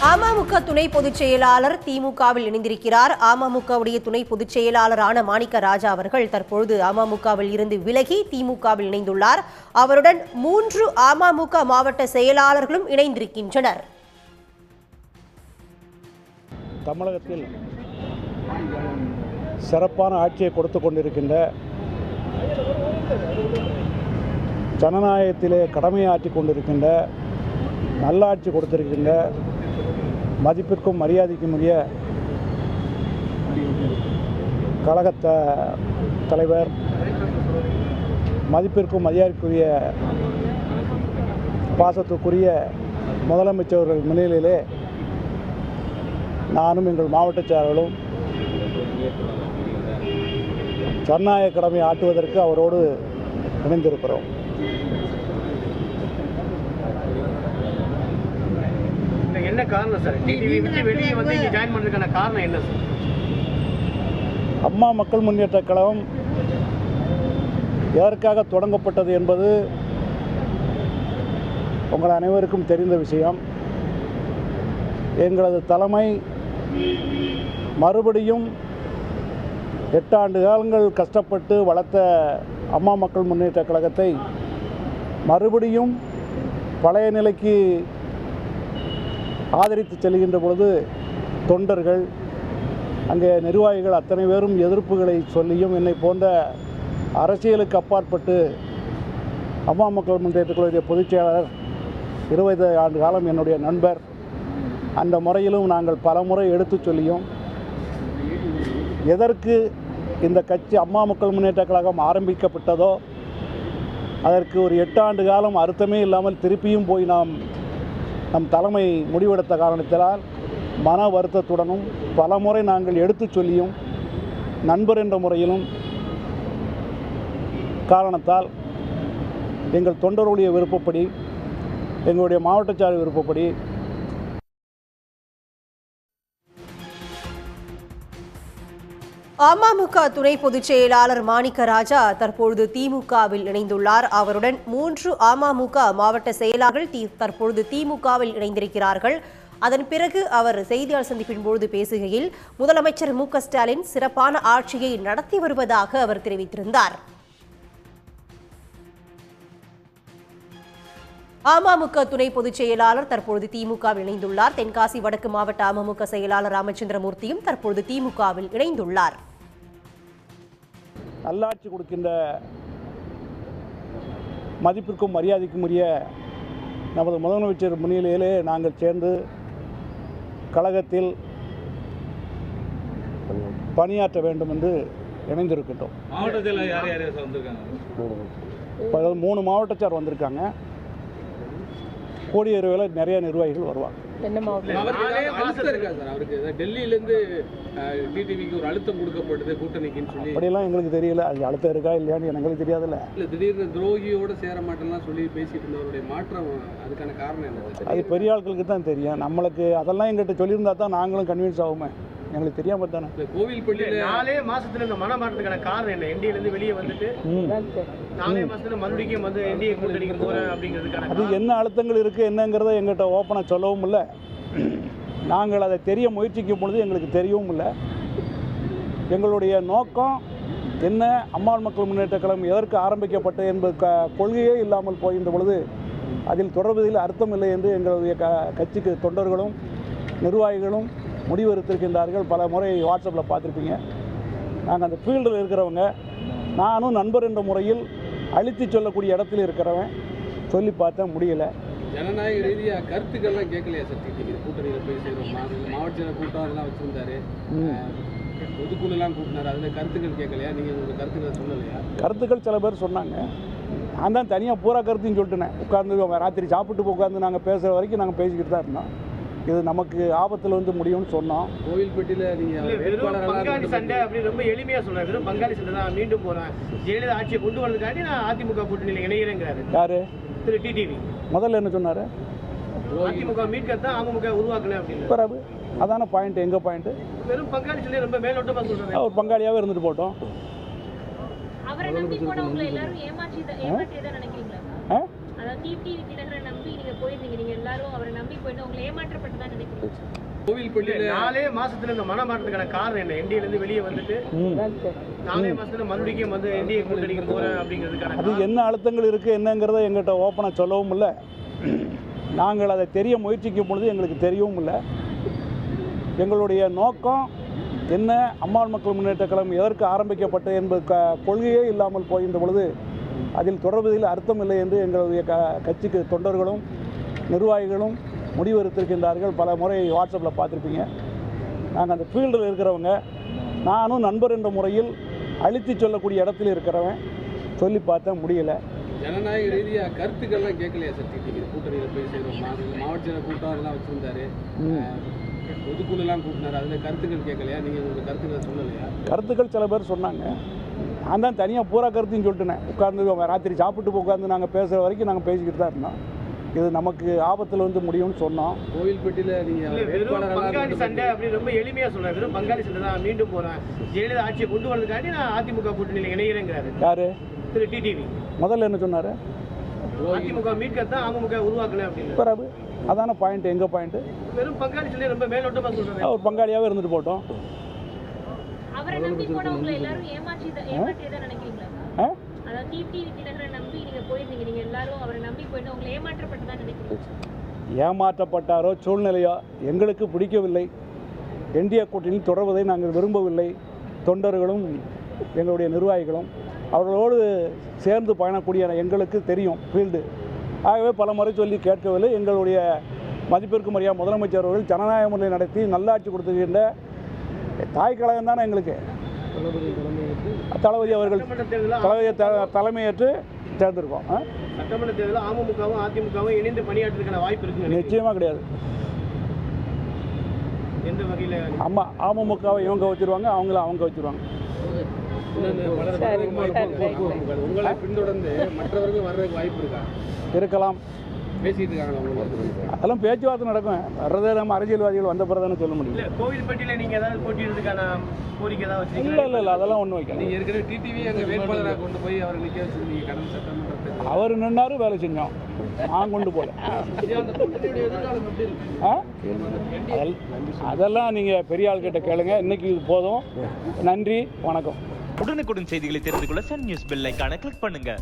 அமமுக துணை பொதுச் செயலாளர் திமுகவில் இணைந்திருக்கிறார். அமமுகவுடைய துணை பொதுச் செயலாளரான மாணிக்க ராஜா அவர்கள் தற்பொழுது அமமுகவில் இருந்து விலகி திமுகவில் இணைந்துள்ளார். அவருடன் 3 அமமுக மாவட்ட செயலாளர்களும் இணைந்திருக்கின்றனர். தமிழகத்தில் சிறப்பான ஆட்சியை கொடுத்து கொண்டிருக்கின்ற, ஜனநாயகத்திலே கடமையாற்றி கொண்டிருக்கின்ற, நல்லாட்சி கொடுத்திருக்கின்ற, மதிப்பிற்கும் மரியாதைக்கும் உரிய கழக தலைவர், மதிப்பிற்கும் மரியாதைக்குரிய பாசத்துக்குரிய முதலமைச்சர்கள் முன்னிலையிலே நானும் எங்கள் மாவட்ட செயலாளர்களும் ஜனநாயக கடமை ஆற்றுவதற்கு அவரோடு இணைந்திருக்கிறோம். என்ன காரணம் சார்? டிடிவி விட்டு வெளியே வந்து இங்கே ஜாயின் பண்ணுறதுக்கான காரணம் என்ன சார்? அம்மா மக்கள் முன்னேற்ற கழகம் எதற்காக தொடங்கப்பட்டது என்பது உங்கள் அனைவருக்கும் தெரிந்த விஷயம். எங்களது தலைமை மறுபடியும் 8 ஆண்டு காலங்கள் கஷ்டப்பட்டு வளர்த்த அம்மா மக்கள் முன்னேற்ற கழகத்தை மறுபடியும் பழைய நிலைக்கு ஆதரித்து செல்கின்ற பொழுது தொண்டர்கள், அங்கே நிர்வாகிகள் அத்தனை பேரும் எதிர்ப்புகளை சொல்லியும் என்னை போன்ற அரசியலுக்கு அப்பாற்பட்டு அம்மா மக்கள் முன்னேற்ற கழகத்தின் பொதுச் செயலாளர் 20 ஆண்டு காலம் என்னுடைய நண்பர், அந்த முறையிலும் நாங்கள் பல முறை எடுத்து சொல்லியும் எதற்கு இந்த கட்சி அம்மா மக்கள் முன்னேற்ற கழகம் ஆரம்பிக்கப்பட்டதோ அதற்கு ஒரு 8 ஆண்டு காலம் அர்த்தமே இல்லாமல் திருப்பியும் போய் நம் தலைமை முடிவெடுத்த காரணத்தினால் மன வருத்தத்துடனும் பல முறை நாங்கள் எடுத்து சொல்லியும் நண்பர் என்ற முறையிலும் காரணத்தால் எங்கள் தொண்டர்களுடைய விருப்பப்படி, எங்களுடைய மாவட்ட செயலாளர் விருப்பப்படி அமமுக துணை பொதுச் செயலாளர் மாணிக்க ராஜா தற்பொழுது திமுகவில் இணைந்துள்ளார். அவருடன் 3 அமமுக மாவட்ட செயலாளர்கள் தற்பொழுது திமுகவில் இணைந்திருக்கிறார்கள். அதன் பிறகு அவர் செய்தியாளர் சந்திப்பின் பொழுது பேசுகையில் முதலமைச்சர் மு.க.ஸ்டாலின் சிறப்பான ஆட்சியை நடத்தி வருவதாக அவர் தெரிவித்திருந்தார். அமமுக துணை பொதுச் செயலாளர் தற்பொழுது திமுகவில் இணைந்துள்ளார். தென்காசி வடக்கு மாவட்ட அமமுக செயலாளர் ராமச்சந்திரமூர்த்தியும் தற்பொழுது திமுகவில் இணைந்துள்ளார். நல்லாட்சி கொடுக்கின்ற, மதிப்பிற்கும் மரியாதைக்கும் உரிய நமது முதலமைச்சர் முன்னிலையிலே நாங்கள் சேர்ந்து கழகத்தில் பணியாற்ற வேண்டும் என்று இணைந்திருக்கின்றோம். மாவட்டத்தில் யார் யார் வந்திருக்காங்க? 3 மாவட்டச்சார் வந்திருக்காங்க. கோடியேறுவில் நிறைய நிர்வாகிகள் வருவாங்க. டெல்லியிலேருந்து டிடிவிக்கு ஒரு அழுத்தம் கொடுக்கப்பட்டது கூட்டணிக்குன்னு சொல்லி, அப்படியெல்லாம் எங்களுக்கு தெரியல. அது அழுத்தம் இருக்கா இல்லையான்னு எங்களுக்கு தெரியாதுல்ல. இல்லை, திடீர்னு துரோகியோட சேர மாட்டேன்லாம் சொல்லி பேசிட்டு இருந்தவருடைய மாற்றம், அதுக்கான காரணம் என்ன? அது பெரிய ஆட்களுக்கு தான் தெரியும். நம்மளுக்கு அதெல்லாம் எங்கிட்ட சொல்லியிருந்தா தான் நாங்களும் கன்வின்ஸ் ஆகுமே. எங்களுக்கு தெரியாம தானே. கோவில்பட்டியில் 4 மாசத்துல இந்த மனமாற்றத்துக்கான காரணம் என்ன? என்டிஏலேருந்து வெளியே வந்துட்டு 4 மாசத்துல மறுபடியும் வந்து என்டிஏ கூட்டணிக்கு போறேன் அப்படிங்கிறதுக்கான அது என்ன அழுத்தங்கள் இருக்குது என்னங்கிறத எங்கிட்ட ஓப்பனாக சொல்லவும் இல்லை. நாங்கள் அதை தெரிய முயற்சிக்கும் பொழுது எங்களுக்கு தெரியவும் இல்லை. எங்களுடைய நோக்கம் என்ன, அம்மா மக்கள் முன்னேற்ற கழகம் எதற்கு ஆரம்பிக்கப்பட்டது என்பது கொள்கையே இல்லாமல் போகின்ற பொழுது அதில் தொடர்வதில் அர்த்தம் இல்லை என்று எங்களுடைய கட்சிக்கு தொண்டர்களும் நிர்வாகிகளும் முடிவெடுத்திருக்கின்றார்கள். பல முறை வாட்ஸ்அப்பில் பார்த்துருப்பீங்க. நாங்கள் அந்த ஃபீல்டில் இருக்கிறவங்க, நானும் நண்பர் என்ற முறையில் அழுத்தி சொல்லக்கூடிய இடத்துல இருக்கிறவன், சொல்லி பார்த்தேன், முடியலை. ஜனநாயக ரீதியாக கருத்துக்கள்லாம் கேட்கலையா சார்? கூட்டணியில் போய் சேரும் மாவட்ட கூட்டம் எல்லாம் வச்சுருந்தாரு, பொதுக்குழுலாம் கூட்டினார், அதில் கருத்துக்கள் கேட்கலையா? நீங்கள் உங்கள் கருத்துக்களை சொல்லலையா? கருத்துக்கள் சில பேர் சொன்னாங்க. நான் தான் தனியாக பூரா கருத்தையும் சொல்லிட்டேன். உட்காந்து ராத்திரி சாப்பிட்டு உட்காந்து நாங்கள் பேசுகிற வரைக்கும் நாங்கள் பேசிக்கிட்டு தான் இருந்தோம். இது நமக்கு ஆபத்தில் வந்து முடியும்னு சொன்னோம். கோவில்பட்டியில் நீங்கள் பங்காளி சண்டை அப்படி ரொம்ப எளிமையாக சொன்னார். வெறும் பங்காளி சண்டை தான், மீண்டும் போகிறேன், ஜெயலலிதா ஆட்சியை கொண்டு வரதுக்காண்டி நான் அதிமுக கூட்டணியில் இணைகிறேங்கிறாரு. யாரு? திரு டிடிவி. முதல்ல என்ன சொன்னார்? அதிமுக மீட்கத்தான் அமமுக உருவாக்குனேன் அப்படின்னு. பிறகு அதான பாயிண்ட். எங்கள் பாயிண்ட்டு வெறும் பங்காளி சண்டை ரொம்ப மேலோட்டமாக சொல்கிறேன். ஒரு பங்காளியாகவே இருந்துட்டு போட்டோம். அவரை நம்பி போனவங்க எல்லாரும் ஏமாற்றியதா நினைக்கிறீங்களா? அதாவது டிடிவி தினகரனை நம்பி நீங்க போயிருந்தீங்க, நீங்க எல்லாரும் அவரை நம்பி போயிட்டு உங்களை ஏமாற்றப்பட்டதான் நினைக்கிறீங்க? கோவில்பட்டியில 4 மாசத்துல இந்த மனமாற்றத்துக்கான காரணம் என்ன? என்டிஏல இருந்து வெளியே வந்துட்டு 4 மாசத்துல மறுபடியும் வந்து என்டிஏ கூட்டணிக்கு போறேன் அப்படிங்கிறதுக்கான அது என்ன அழுத்தங்கள் இருக்குது என்னங்கிறத எங்கிட்ட ஓப்பனாக சொல்லவும் இல்லை. நாங்கள் அதை தெரிய முயற்சிக்கும் பொழுது எங்களுக்கு தெரியவும் இல்லை. எங்களுடைய நோக்கம் என்ன, அம்மாள் மக்கள் முன்னேற்ற கழகம் எதற்கு ஆரம்பிக்கப்பட்டது என்பது கொள்கையே இல்லாமல் போகின்ற பொழுது அதில் தொடர்வதில் அர்த்தம் இல்லை என்று எங்களுடைய கட்சிக்கு தொண்டர்களும் நிர்வாகிகளும் முடிவெடுத்திருக்கின்றார்கள். பல முறை வாட்ஸ்அப்பில் பார்த்துருப்பீங்க. நாங்கள் அந்த ஃபீல்டில் இருக்கிறவங்க, நானும் நண்பர் என்ற முறையில் அழுத்தி சொல்லக்கூடிய இடத்துல இருக்கிறவன், சொல்லி பார்த்தா முடியலை. ஜனநாயக ரீதியாக கருத்துக்கள்லாம் கேட்கலையா சார் டிடிவி? கூட்டணியில் போய் சேருவோமா, மாவட்ட செயலர் கூட்டம் அதெல்லாம் வச்சுருந்தாரு, பொதுக்குழுலாம் கூட்டினார், அதில் கருத்துக்கள் கேட்கலையா? நீங்கள் உங்கள் கருத்துக்களை சொல்லலையா? கருத்துக்கள் சில பேர் சொன்னாங்க. நான் தான் தனியாக பூரா கருத்துன்னு சொல்லிட்டேன். உட்கார்ந்து ராத்திரி சாப்பிட்டு உட்காந்து நாங்கள் பேசுகிற வரைக்கும் நாங்கள் பேசிக்கிட்டு தான் இருந்தோம். இது நமக்கு ஆபத்தில் வந்து முடியும்னு சொன்னோம். கோவில்பட்டியில் நீங்கள் பங்காளி சண்டை அப்படி ரொம்ப எளிமையா சொல்றேன். வெறும் பங்காளி சண்டை தான், மீண்டும் போறேன், ஜெயலலிதா ஆட்சியை கொண்டு வரதுக்காண்டி நான் அதிமுக கூட்டணியில் இணைகிறேங்கிறாரு யாரு? திரு டிடிவி. முதல்ல என்ன சொன்னார்? அதிமுக மீட்கத்தான் அமமுக உருவாக்கல அப்படின்னு. பிறகு அதான பாயிண்ட். எங்கள் பாயிண்ட்டு வெறும் பங்காளி சண்டை ரொம்ப மேலோட்டமா சொல்றேன். ஒரு பங்காளியாகவே இருந்துட்டு போட்டோம். அவரை நம்பி போனவங்களை எல்லாரும் ஏமாற்றியதான் நினைக்கிறீங்களா? அதாவது டிடிவி தினகரனை நம்பி நீங்க போயிருந்தீங்க, நீங்க எல்லாரும் அவரை நம்பி போயிட்டு உங்களை ஏமாற்றப்பட்டதான் நினைக்கிறீங்க? ஏமாற்றப்பட்டாரோ சூழ்நிலையோ எங்களுக்கு பிடிக்கவில்லை. என்டிஏ கூட்டணியில் தொடர்வதை நாங்கள் விரும்பவில்லை. தொண்டர்களும் எங்களுடைய நிர்வாகிகளும் அவர்களோடு சேர்ந்து பயணக்கூடிய எங்களுக்கு தெரியும் ஃபீல்டு. ஆகவே பல முறை சொல்லி கேட்கவில்லை. எங்களுடைய மதிப்பிற்கு மரியாதை முதலமைச்சர் அவர்கள் ஜனநாயக முறையை நடத்தி நல்லாட்சி கொடுத்துக்கின்ற தாய் கழகம் தானே எங்களுக்கு. தளபதி அவர்கள் தலைமையேற்று தேர்ந்தெடுப்போம். சட்டமன்ற தேர்தலில் அமமுகவும் அதிமுகவும் இணைந்து பணியாற்றுறதுக்கான வாய்ப்பு இருக்கு? நிச்சயமாக கிடையாது. எந்த வகையில்? அமமுகவை இவங்க வச்சிருவாங்க, அவங்கள அவங்க வச்சிருவாங்க. உங்களை பின்தொடர்ந்து மற்றவர்கள் வர்றதுக்கு வாய்ப்பு இருக்கா? இருக்கலாம். பேசிட்டு இருக்காங்களா உங்களுக்கு? அதெல்லாம் பேச்சுவார்த்தை நடக்கும். வர்றதே நம்ம அரசியல்வாதிகள் வந்த பிறகு தானே சொல்ல முடியும். இல்லை, கோவில்பட்டியில் நீங்கள் ஏதாவது போட்டியிடுறதுக்கான கோரிக்கை ஏதாவது வச்சுருக்கீங்க? இல்லை இல்லை இல்லை, அதெல்லாம் ஒன்றும் வைக்கல. நீங்கள் ஏற்கனவே டிடிவி அங்கே வேட்பாளராக கொண்டு போய் அவரை நிற்க வச்சுருந்தீங்க கடந்த சட்டமன்றத்தில். அவர் நின்னாரு, வேலை செஞ்சோம். நான் கொண்டு போகல. அதெல்லாம் நீங்கள் பெரிய ஆள்கிட்ட கேளுங்க. இன்னைக்கு இது போதும். நன்றி, வணக்கம். உடனுக்குடன் செய்திகளை தெரிந்து கொள்ள சன் நியூஸ் பெல் ஐகானை கிளிக் பண்ணுங்க.